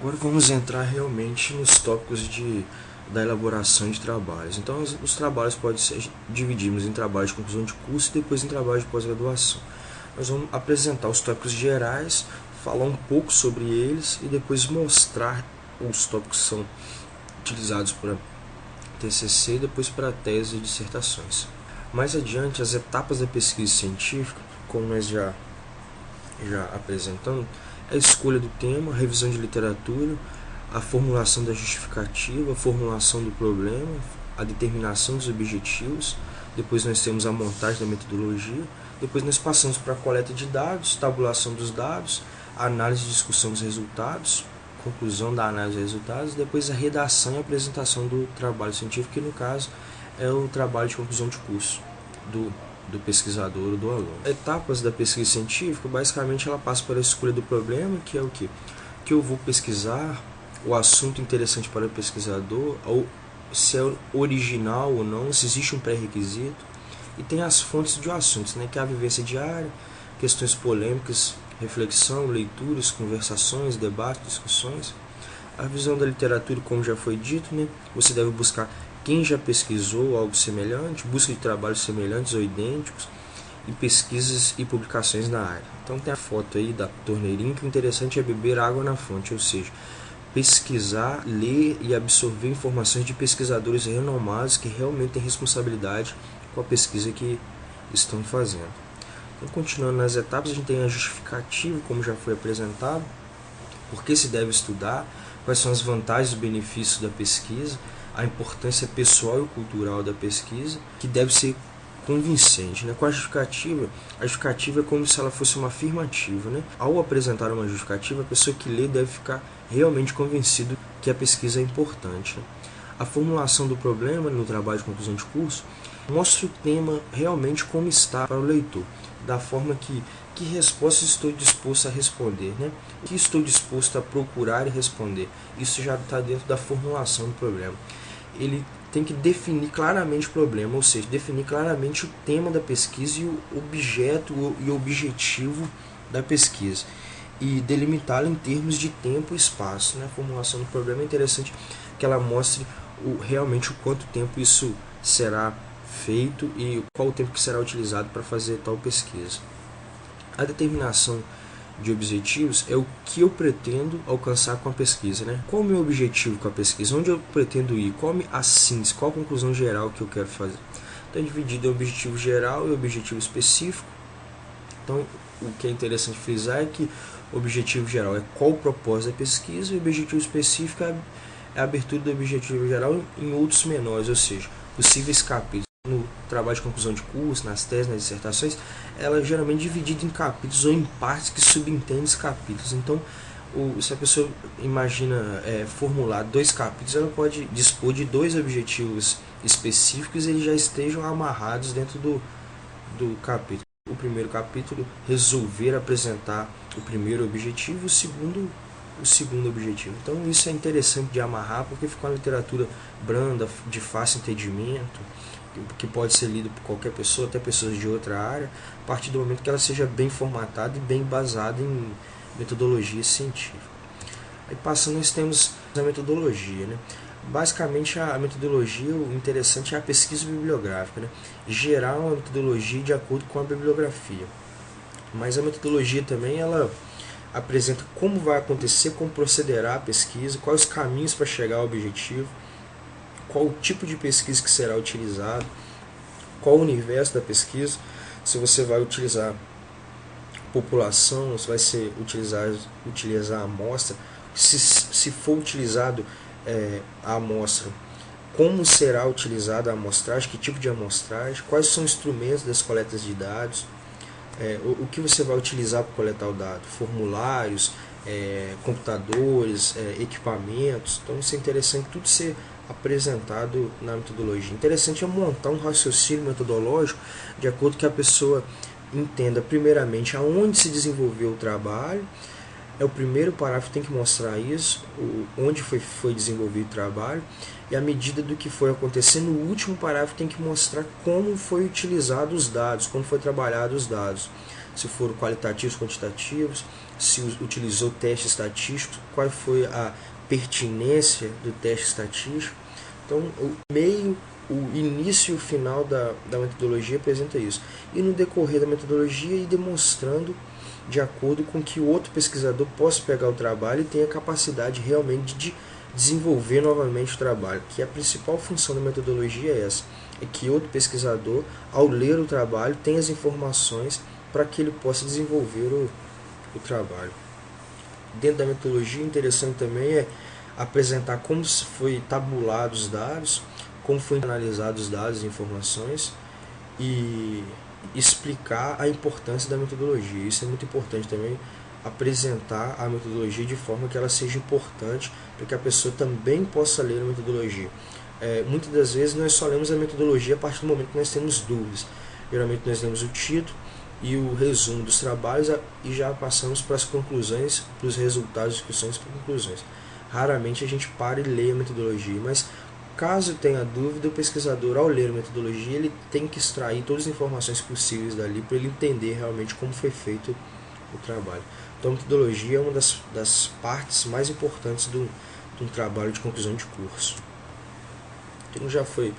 Agora vamos entrar realmente nos tópicos da elaboração de trabalhos. Então, os trabalhos podem ser divididos em trabalhos de conclusão de curso e depois em trabalhos de pós-graduação. Nós vamos apresentar os tópicos gerais, falar um pouco sobre eles e depois mostrar os tópicos que são utilizados para TCC e depois para tese e dissertações. Mais adiante, as etapas da pesquisa científica, como nós já apresentamos, a escolha do tema, a revisão de literatura, a formulação da justificativa, a formulação do problema, a determinação dos objetivos, depois nós temos a montagem da metodologia, depois nós passamos para a coleta de dados, tabulação dos dados, a análise e discussão dos resultados, conclusão da análise dos resultados, depois a redação e apresentação do trabalho científico, que no caso é o trabalho de conclusão de curso do pesquisador ou do aluno. Etapas da pesquisa científica, basicamente ela passa pela escolha do problema, que é o que eu vou pesquisar, o assunto interessante para o pesquisador, ou se é original ou não, se existe um pré-requisito, e tem as fontes de assuntos, que é a vivência diária, questões polêmicas, reflexão, leituras, conversações, debates, discussões. A visão da literatura, como já foi dito, você deve buscar quem já pesquisou algo semelhante, busca de trabalhos semelhantes ou idênticos, e pesquisas e publicações na área. Então tem a foto aí da torneirinha, que o interessante é beber água na fonte, ou seja, pesquisar, ler e absorver informações de pesquisadores renomados que realmente têm responsabilidade com a pesquisa que estão fazendo. Então, continuando nas etapas, a gente tem a justificativa, como já foi apresentado, por que se deve estudar, quais são as vantagens e benefícios da pesquisa, a importância pessoal e cultural da pesquisa, que deve ser convincente. Com a justificativa é como se ela fosse uma afirmativa. Ao apresentar uma justificativa, a pessoa que lê deve ficar realmente convencido que a pesquisa é importante. A formulação do problema no trabalho de conclusão de curso mostra o tema realmente como está para o leitor, da forma que resposta estou disposto a responder, o que estou disposto a procurar e responder. Isso já está dentro da formulação do problema. Ele tem que definir claramente o problema, ou seja, definir claramente o tema da pesquisa e o objeto e objetivo da pesquisa, e delimitá-lo em termos de tempo e espaço. A formulação do problema é interessante que ela mostre realmente o quanto tempo isso será feito e qual o tempo que será utilizado para fazer tal pesquisa. A determinação de objetivos é o que eu pretendo alcançar com a pesquisa. Qual o meu objetivo com a pesquisa? Onde eu pretendo ir? Qual a síntese? Qual a conclusão geral que eu quero fazer? Então é dividido em objetivo geral e objetivo específico. Então o que é interessante frisar é que o objetivo geral é qual o propósito da pesquisa, e o objetivo específico é a abertura do objetivo geral em outros menores, ou seja, possíveis capítulos. No trabalho de conclusão de curso, nas teses, nas dissertações, ela é geralmente dividida em capítulos ou em partes que subentendem os capítulos. Então, se a pessoa imagina formular 2 capítulos, ela pode dispor de 2 objetivos específicos e eles já estejam amarrados dentro do capítulo. O primeiro capítulo, resolver apresentar o primeiro objetivo, o segundo objetivo. Então isso é interessante de amarrar, porque fica uma literatura branda, de fácil entendimento, que pode ser lido por qualquer pessoa, até pessoas de outra área, a partir do momento que ela seja bem formatada e bem basada em metodologia científica. Aí passando, nós temos a metodologia. Basicamente a metodologia, o interessante é a pesquisa bibliográfica, gerar uma metodologia de acordo com a bibliografia. Mas a metodologia também ela apresenta como vai acontecer, como procederá a pesquisa, quais os caminhos para chegar ao objetivo, qual o tipo de pesquisa que será utilizado, qual o universo da pesquisa, se você vai utilizar população, se vai ser utilizar a amostra, se for utilizado a amostra, como será utilizada a amostragem, que tipo de amostragem, quais são os instrumentos das coletas de dados, o que você vai utilizar para coletar o dado, formulários, computadores, equipamentos. Então isso é interessante tudo ser apresentado na metodologia. Interessante é montar um raciocínio metodológico de acordo com que a pessoa entenda primeiramente aonde se desenvolveu o trabalho, O primeiro parágrafo tem que mostrar isso, onde foi desenvolvido o trabalho, e à medida do que foi acontecendo, o último parágrafo tem que mostrar como foi utilizado os dados, como foi trabalhado os dados, se foram qualitativos, quantitativos, se utilizou testes estatísticos, qual foi a pertinência do teste estatístico. Então, o início e o final da metodologia apresenta isso. E no decorrer da metodologia, ir demonstrando de acordo com que o outro pesquisador possa pegar o trabalho e tenha capacidade realmente de desenvolver novamente o trabalho. Que a principal função da metodologia é essa, é que outro pesquisador, ao ler o trabalho, tenha as informações para que ele possa desenvolver o trabalho. Dentro da metodologia, interessante também é apresentar como foi tabulado os dados, como foi analisado os dados e informações, e explicar a importância da metodologia. Isso é muito importante também, apresentar a metodologia de forma que ela seja importante para que a pessoa também possa ler a metodologia. Muitas das vezes nós só lemos a metodologia a partir do momento que nós temos dúvidas. Geralmente nós lemos o título e o resumo dos trabalhos e já passamos para as conclusões, para os resultados, discussões e conclusões. Raramente a gente para e lê a metodologia, mas caso tenha dúvida, o pesquisador, ao ler a metodologia, ele tem que extrair todas as informações possíveis dali para ele entender realmente como foi feito o trabalho. Então, a metodologia é uma das partes mais importantes de um trabalho de conclusão de curso. Então, já foi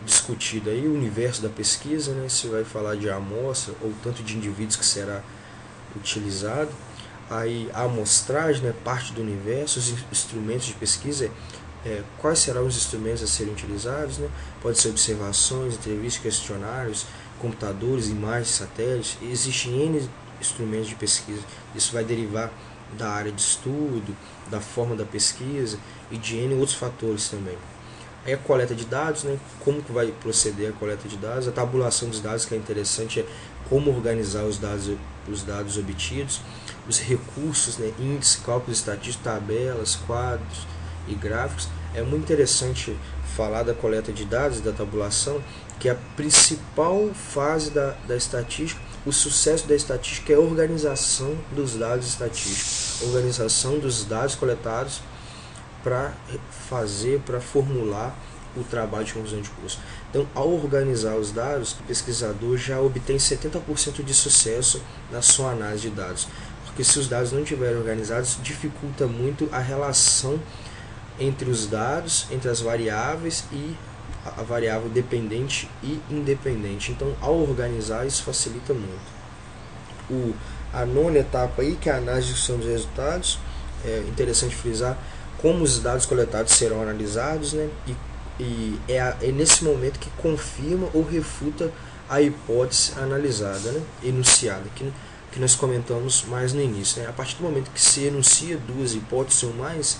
discutido aí o universo da pesquisa, né? Se vai falar de amostra ou tanto de indivíduos que será utilizado. Aí a amostragem, né, parte do universo, os instrumentos de pesquisa, quais serão os instrumentos a serem utilizados, né? Pode ser observações, entrevistas, questionários, computadores, imagens, satélites. Existem N instrumentos de pesquisa. Isso vai derivar da área de estudo, da forma da pesquisa e de N outros fatores também. Aí a coleta de dados, né? Como que vai proceder a coleta de dados, a tabulação dos dados, que é interessante, é como organizar os dados obtidos, os recursos, né? Índices, cálculos estatísticos, tabelas, quadros e gráficos. É muito interessante falar da coleta de dados e da tabulação, que é a principal fase da estatística. O sucesso da estatística é a organização dos dados estatísticos, organização dos dados coletados para formular o trabalho de conclusão de curso. Então, ao organizar os dados, o pesquisador já obtém 70% de sucesso na sua análise de dados, porque se os dados não estiverem organizados, dificulta muito a relação entre os dados, entre as variáveis e a variável dependente e independente. Então, ao organizar, isso facilita muito. A nona etapa aí, que é a análise e discussão dos resultados, é interessante frisar como os dados coletados serão analisados, né? E é nesse momento que confirma ou refuta a hipótese analisada, né? Enunciada, que nós comentamos mais no início, né? A partir do momento que se enuncia duas hipóteses ou mais,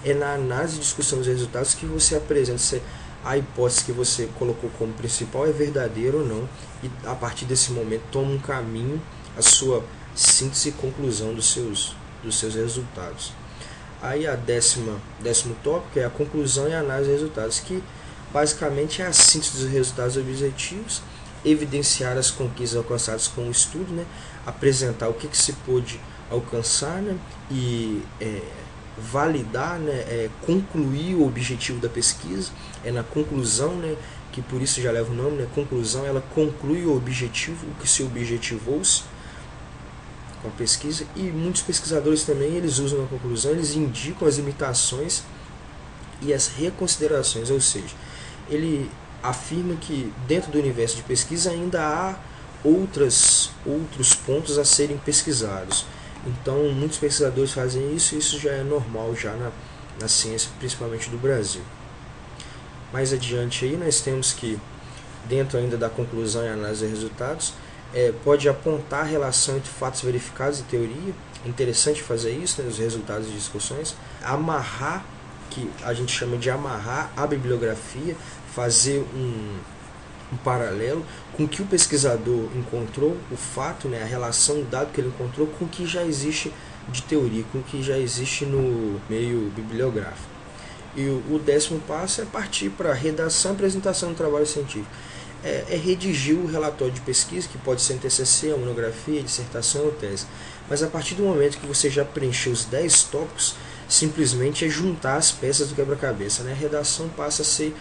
é na análise e discussão dos resultados que você apresenta se a hipótese que você colocou como principal é verdadeira ou não, e a partir desse momento toma um caminho a sua síntese e conclusão dos seus resultados. Aí a décimo tópico é a conclusão e a análise de resultados, que basicamente é a síntese dos resultados objetivos, evidenciar as conquistas alcançadas com o estudo, né? Apresentar o que se pôde alcançar, né? E validar, né? Concluir o objetivo da pesquisa. É na conclusão, né? Que por isso já leva o nome, né? Conclusão, ela conclui o objetivo, o que se objetivou-se com a pesquisa. E muitos pesquisadores também, eles usam na conclusão, eles indicam as limitações e as reconsiderações, ou seja, ele afirma que dentro do universo de pesquisa ainda há outros pontos a serem pesquisados. Então muitos pesquisadores fazem isso, e isso já é normal já na ciência, principalmente do Brasil. Mais adiante aí nós temos que, dentro ainda da conclusão e análise de resultados, pode apontar a relação entre fatos verificados e teoria. É interessante fazer isso, né, os resultados de discussões. Amarrar, que a gente chama de amarrar a bibliografia, fazer um paralelo com o que o pesquisador encontrou, o fato, né, a relação, o dado que ele encontrou com o que já existe de teoria, com o que já existe no meio bibliográfico. E o décimo passo é partir para a redação e apresentação do trabalho científico. é redigir o relatório de pesquisa, que pode ser um TCC, uma monografia, dissertação ou tese. Mas a partir do momento que você já preencheu os 10 tópicos, simplesmente é juntar as peças do quebra-cabeça, né? A redação passa a ser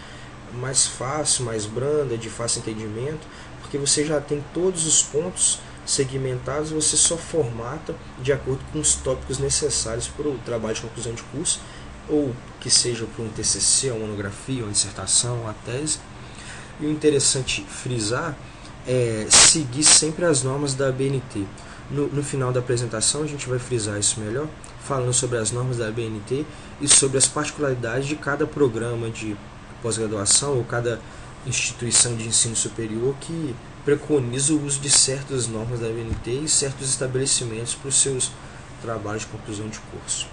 mais fácil, mais branda, de fácil entendimento, porque você já tem todos os pontos segmentados, você só formata de acordo com os tópicos necessários para o trabalho de conclusão de curso, ou que seja para um TCC, uma monografia, uma dissertação, uma tese. E o interessante frisar é seguir sempre as normas da ABNT. No final da apresentação a gente vai frisar isso melhor, falando sobre as normas da ABNT e sobre as particularidades de cada programa de pós-graduação ou cada instituição de ensino superior que preconiza o uso de certas normas da ABNT e certos estabelecimentos para os seus trabalhos de conclusão de curso.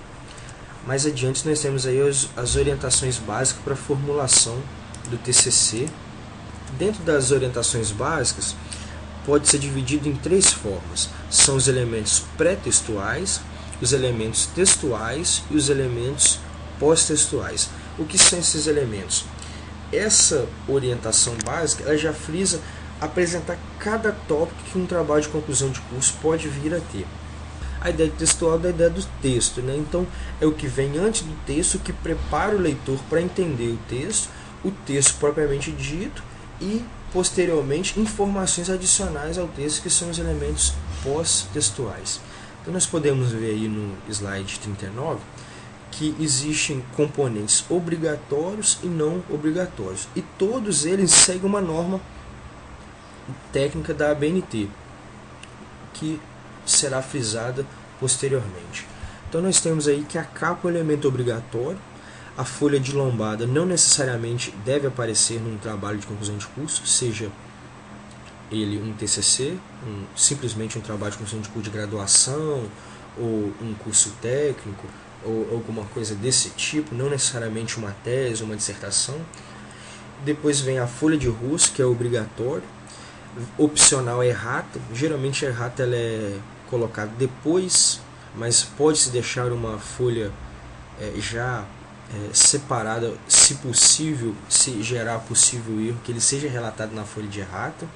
Mais adiante nós temos aí as orientações básicas para a formulação do TCC. Dentro das orientações básicas, pode ser dividido em 3 formas. São os elementos pré-textuais, os elementos textuais e os elementos pós-textuais. O que são esses elementos? Essa orientação básica ela já frisa apresentar cada tópico que um trabalho de conclusão de curso pode vir a ter. A ideia textual é da ideia do texto, né? Então é o que vem antes do texto, que prepara o leitor para entender o texto propriamente dito, e posteriormente informações adicionais ao texto, que são os elementos pós-textuais. Então nós podemos ver aí no slide 39 que existem componentes obrigatórios e não obrigatórios, e todos eles seguem uma norma técnica da ABNT, que será frisada posteriormente. Então nós temos aí que a capa é um elemento obrigatório. A folha de lombada não necessariamente deve aparecer num trabalho de conclusão de curso, seja ele um TCC, simplesmente um trabalho de conclusão de curso de graduação, ou um curso técnico, ou alguma coisa desse tipo, não necessariamente uma tese, uma dissertação. Depois vem a folha de rosto, que é obrigatório. Opcional é errata. Geralmente a errata ela é colocada depois, mas pode-se deixar uma folha já separada, se possível, se gerar possível erro, que ele seja relatado na folha de errata.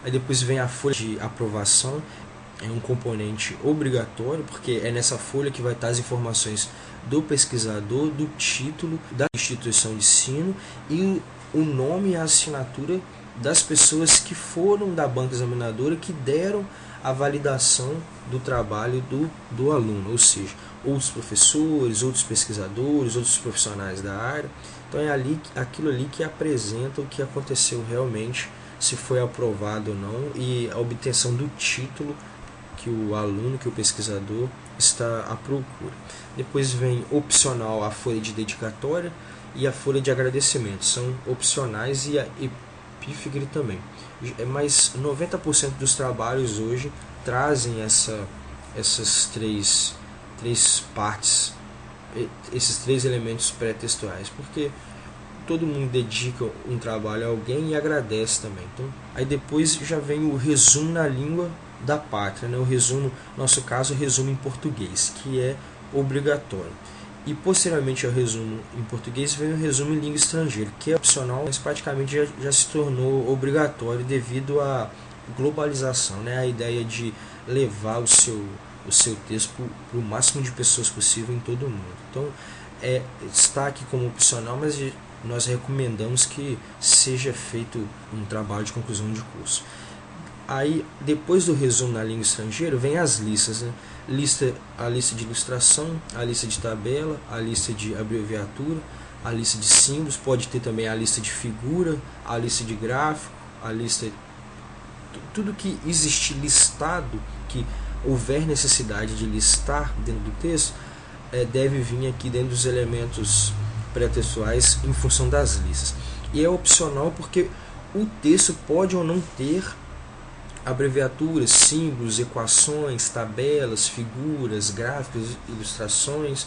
Aí depois vem a folha de aprovação, é um componente obrigatório, porque é nessa folha que vai estar as informações do pesquisador, do título, da instituição de ensino e o nome e a assinatura das pessoas que foram da banca examinadora, que deram a validação do trabalho do aluno, ou seja, outros professores, outros pesquisadores, outros profissionais da área. Então é aquilo ali que apresenta o que aconteceu realmente, se foi aprovado ou não, e a obtenção do título que o aluno, que o pesquisador está à procura. Depois vem opcional a folha de dedicatória e a folha de agradecimento, são opcionais, e a epífigre também. Mas 90% dos trabalhos hoje trazem essas três partes, esses 3 elementos pré-textuais, porque todo mundo dedica um trabalho a alguém e agradece também. Então, aí depois já vem o resumo na língua da pátria, né? O resumo, no nosso caso, o resumo em português, que é obrigatório. E posteriormente ao resumo em português vem o resumo em língua estrangeira, que é opcional, mas praticamente já se tornou obrigatório devido à globalização, né? A ideia de levar o seu texto para o máximo de pessoas possível em todo o mundo. Então está aqui como opcional, mas nós recomendamos que seja feito um trabalho de conclusão de curso. Aí, depois do resumo na língua estrangeira, vem as listas, né? A lista de ilustração, a lista de tabela, a lista de abreviatura, a lista de símbolos, pode ter também a lista de figura, a lista de gráfico, a lista... Tudo que existir listado, que houver necessidade de listar dentro do texto, deve vir aqui dentro dos elementos pré-textuais em função das listas. E é opcional porque o texto pode ou não ter abreviaturas, símbolos, equações, tabelas, figuras, gráficos, ilustrações,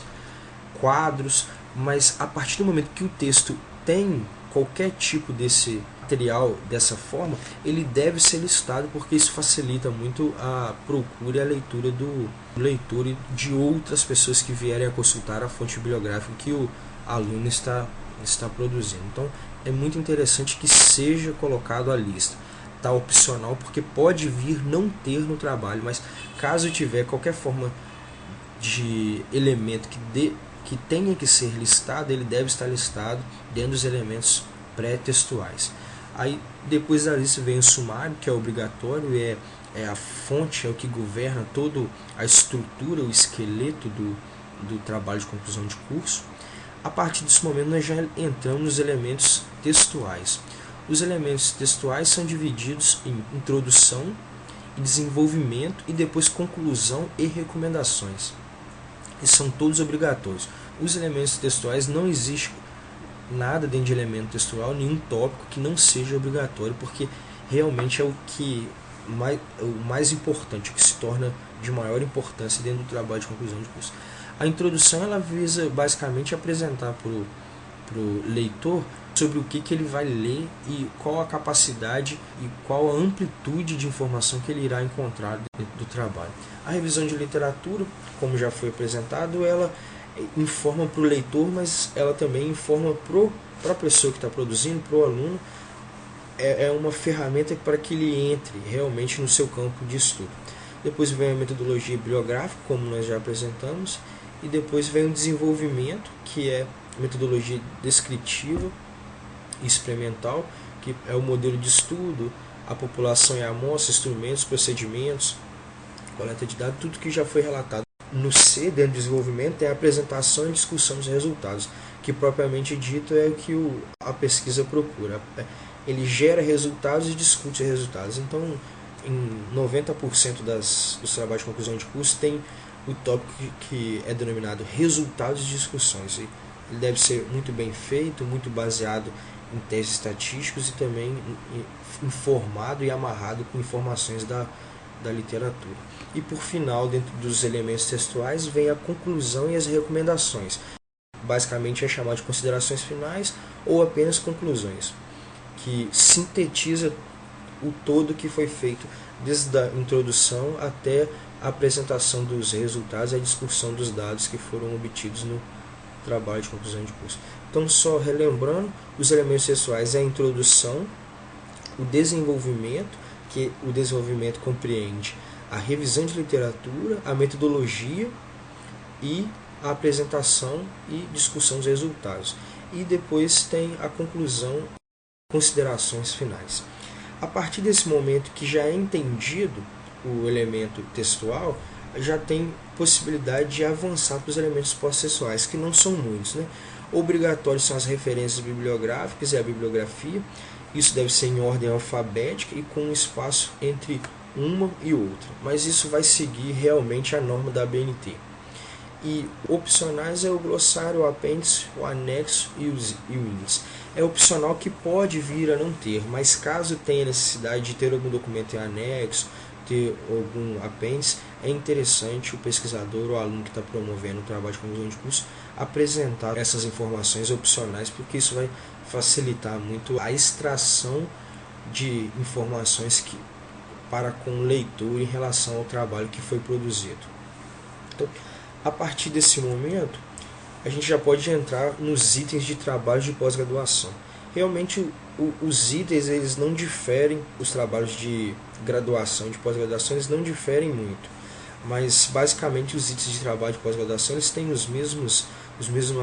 quadros, mas a partir do momento que o texto tem qualquer tipo desse material dessa forma, ele deve ser listado, porque isso facilita muito a procura e a leitura do leitor e de outras pessoas que vierem a consultar a fonte bibliográfica que o aluno está produzindo. Então é muito interessante que seja colocado à lista. Está opcional porque pode vir não ter no trabalho, mas caso tiver qualquer forma de elemento que tenha que ser listado, ele deve estar listado dentro dos elementos pré-textuais. Aí depois da lista vem o sumário, que é obrigatório, é a fonte, é o que governa toda a estrutura, o esqueleto do trabalho de conclusão de curso. A partir desse momento nós já entramos nos elementos textuais. Os elementos textuais são divididos em introdução, desenvolvimento e depois conclusão e recomendações. E são todos obrigatórios. Os elementos textuais, não existe nada dentro de elemento textual, nenhum tópico que não seja obrigatório, porque realmente é o mais importante, o que se torna de maior importância dentro do trabalho de conclusão de curso. A introdução ela visa basicamente apresentar para o leitor sobre o que ele vai ler e qual a capacidade e qual a amplitude de informação que ele irá encontrar dentro do trabalho. A revisão de literatura, como já foi apresentado, ela informa para o leitor, mas ela também informa para a pessoa que está produzindo, para o aluno. É uma ferramenta para que ele entre realmente no seu campo de estudo. Depois vem a metodologia bibliográfica, como nós já apresentamos, e depois vem o desenvolvimento, que é a metodologia descritiva e experimental, que é o modelo de estudo, a população e a amostra, instrumentos, procedimentos, coleta de dados, tudo que já foi relatado. No C, dentro do desenvolvimento, tem a apresentação e discussão dos resultados, que propriamente dito é o que a pesquisa procura. Ele gera resultados e discute resultados. Então, em 90% dos trabalhos de conclusão de curso tem o tópico que é denominado resultados de discussões. E ele deve ser muito bem feito, muito baseado em testes estatísticos e também informado e amarrado com informações da literatura. E por final, dentro dos elementos textuais, vem a conclusão e as recomendações. Basicamente é chamado de considerações finais ou apenas conclusões, que sintetiza o todo que foi feito desde a introdução até a apresentação dos resultados e a discussão dos dados que foram obtidos no trabalho de conclusão de curso. Então, só relembrando, os elementos textuais é a introdução, o desenvolvimento, que o desenvolvimento compreende a revisão de literatura, a metodologia e a apresentação e discussão dos resultados. E depois tem a conclusão, considerações finais. A partir desse momento que já é entendido o elemento textual, já tem possibilidade de avançar para os elementos pós-textuais, que não são muitos, né? Obrigatórios são as referências bibliográficas e a bibliografia. Isso deve ser em ordem alfabética e com um espaço entre uma e outra, mas isso vai seguir realmente a norma da ABNT. E opcionais é o glossário, o apêndice, o anexo e o índice. É opcional que pode vir a não ter, mas caso tenha necessidade de ter algum documento em anexo, ter algum apêndice, é interessante o pesquisador ou o aluno que está promovendo o trabalho de conclusão de curso apresentar essas informações opcionais, porque isso vai facilitar muito a extração de informações para com o leitor em relação ao trabalho que foi produzido. Então, a partir desse momento, a gente já pode entrar nos itens de trabalho de pós-graduação. Realmente, os itens eles não diferem, os trabalhos de graduação, de pós-graduação, eles não diferem muito. Mas, basicamente, os itens de trabalho de pós-graduação eles têm os mesmos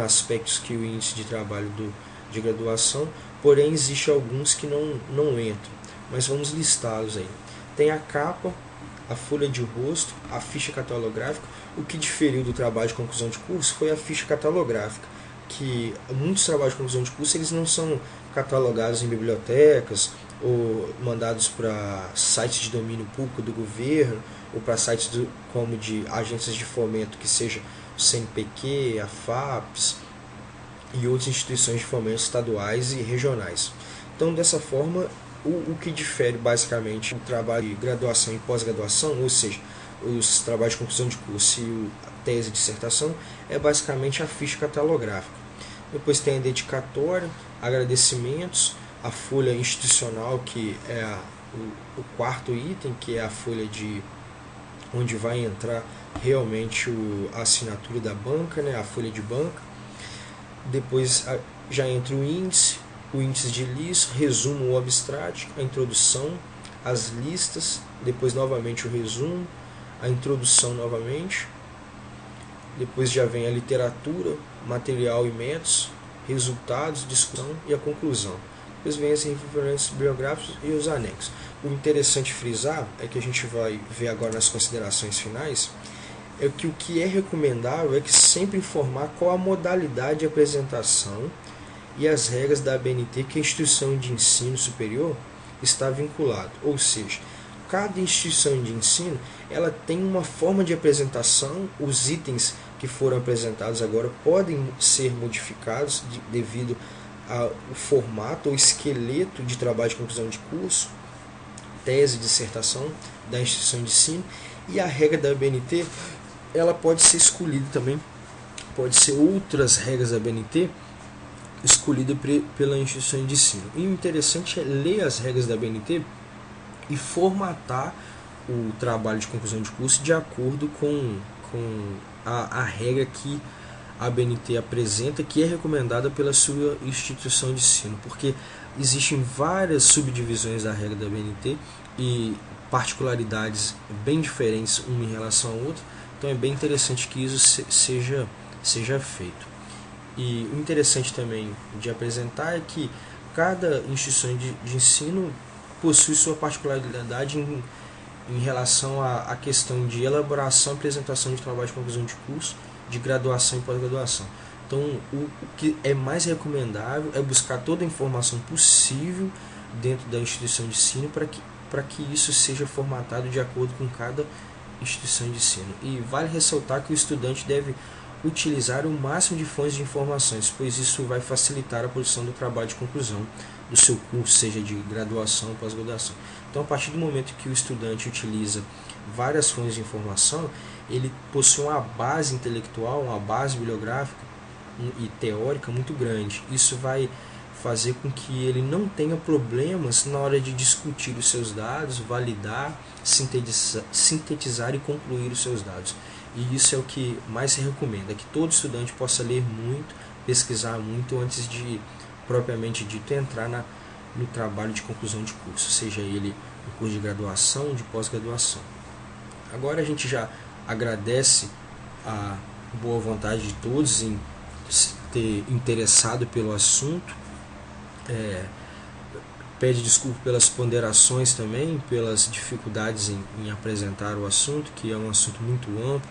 aspectos que o índice de trabalho de graduação, porém, existem alguns que não entram. Mas vamos listá-los aí. Tem a capa, a folha de rosto, a ficha catalográfica. O que diferiu do trabalho de conclusão de curso foi a ficha catalográfica, que muitos trabalhos de conclusão de curso eles não são catalogados em bibliotecas ou mandados para sites de domínio público do governo ou para sites como de agências de fomento, que seja o CNPq, a FAPES e outras instituições de fomento estaduais e regionais. Então, dessa forma, o que difere basicamente o trabalho de graduação e pós-graduação, ou seja, os trabalhos de conclusão de curso e a tese de dissertação, é basicamente a ficha catalográfica. Depois tem a dedicatória, agradecimentos, a folha institucional, que é o quarto item, que é a folha onde vai entrar realmente a assinatura da banca, né, a folha de banca. Depois já entra o índice, o índice de Lis, resumo o abstract, a introdução, as listas, depois novamente o resumo, a introdução novamente, depois já vem a literatura, material e métodos, resultados, discussão e a conclusão. Depois vem as referências bibliográficas e os anexos. O interessante frisar é que a gente vai ver agora nas considerações finais, é que o que é recomendável é que sempre informar qual a modalidade de apresentação e as regras da ABNT que a instituição de ensino superior está vinculado. Ou seja, cada instituição de ensino ela tem uma forma de apresentação, os itens que foram apresentados agora podem ser modificados devido ao formato ou esqueleto de trabalho de conclusão de curso, tese, dissertação da instituição de ensino, e a regra da ABNT ela pode ser escolhida também, pode ser outras regras da ABNT escolhida pela instituição de ensino. E o interessante é ler as regras da ABNT e formatar o trabalho de conclusão de curso de acordo com a regra que a ABNT apresenta, que é recomendada pela sua instituição de ensino, porque existem várias subdivisões da regra da ABNT e particularidades bem diferentes uma em relação à outra, então é bem interessante que isso seja feito. E o interessante também de apresentar é que cada instituição de ensino possui sua particularidade em relação à questão de elaboração e apresentação de trabalho de conclusão de curso, de graduação e pós-graduação. Então, o que é mais recomendável é buscar toda a informação possível dentro da instituição de ensino para que isso seja formatado de acordo com cada instituição de ensino. E vale ressaltar que o estudante deve utilizar o máximo de fontes de informações, pois isso vai facilitar a produção do trabalho de conclusão do seu curso, seja de graduação ou pós-graduação. Então, a partir do momento que o estudante utiliza várias fontes de informação, ele possui uma base intelectual, uma base bibliográfica e teórica muito grande. Isso vai fazer com que ele não tenha problemas na hora de discutir os seus dados, validar, sintetizar e concluir os seus dados. E isso é o que mais se recomenda, que todo estudante possa ler muito, pesquisar muito antes de, propriamente dito, entrar no trabalho de conclusão de curso, seja ele no curso de graduação ou de pós-graduação. Agora a gente já agradece a boa vontade de todos em se ter interessado pelo assunto, pede desculpa pelas ponderações também, pelas dificuldades em apresentar o assunto, que é um assunto muito amplo,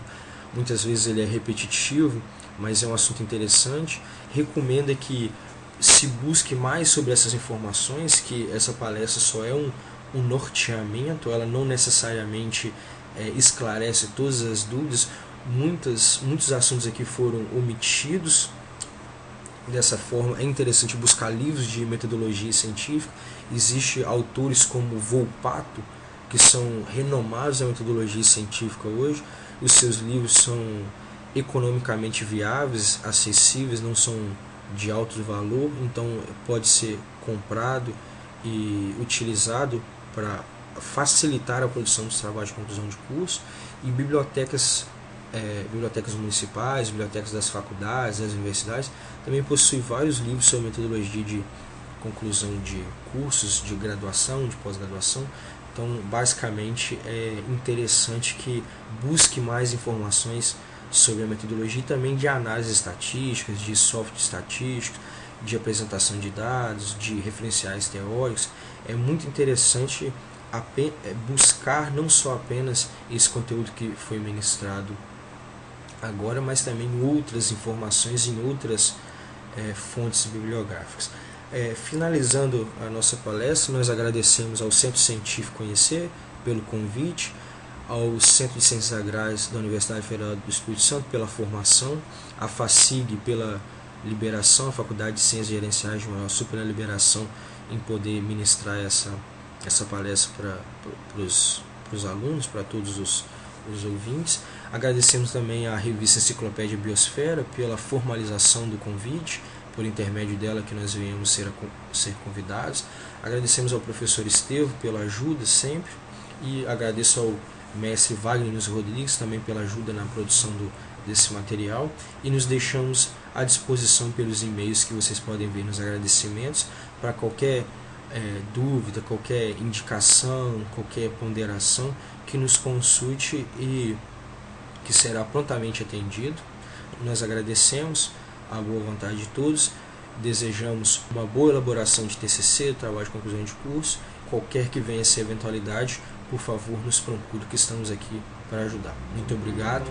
muitas vezes ele é repetitivo, mas é um assunto interessante. Recomenda que se busque mais sobre essas informações, que essa palestra só é um norteamento, ela não necessariamente esclarece todas as dúvidas, muitos assuntos aqui foram omitidos. Dessa forma, é interessante buscar livros de metodologia científica. Existem autores como Volpato, que são renomados na metodologia científica hoje. Os seus livros são economicamente viáveis, acessíveis, não são de alto valor, então pode ser comprado e utilizado para facilitar a produção dos trabalhos de conclusão de curso. E bibliotecas municipais, bibliotecas das faculdades, das universidades, também possuem vários livros sobre metodologia de conclusão de cursos, de graduação, de pós-graduação. Então, basicamente, é interessante que busque mais informações sobre a metodologia e também de análise estatísticas, de software estatístico, de apresentação de dados, de referenciais teóricos. É muito interessante buscar não só apenas esse conteúdo que foi ministrado agora, mas também outras informações em outras fontes bibliográficas. Finalizando a nossa palestra, nós agradecemos ao Centro Científico Conhecer pelo convite, ao Centro de Ciências Agrárias da Universidade Federal do Espírito Santo pela formação, a FACIG pela liberação, a Faculdade de Ciências Gerenciais de Manaus pela liberação em poder ministrar essa palestra para os alunos, para todos os ouvintes. Agradecemos também à revista Enciclopédia Biosfera pela formalização do convite, por intermédio dela que nós viemos ser convidados. Agradecemos ao professor Estevo pela ajuda sempre, e agradeço ao mestre Wagner Rodrigues também pela ajuda na produção desse material e nos deixamos à disposição pelos e-mails que vocês podem ver nos agradecimentos para qualquer dúvida, qualquer indicação, qualquer ponderação, que nos consulte e que será prontamente atendido. Nós agradecemos a boa vontade de todos, desejamos uma boa elaboração de TCC, trabalho de conclusão de curso. Qualquer que venha essa eventualidade, por favor, nos procure, que estamos aqui para ajudar. Muito obrigado.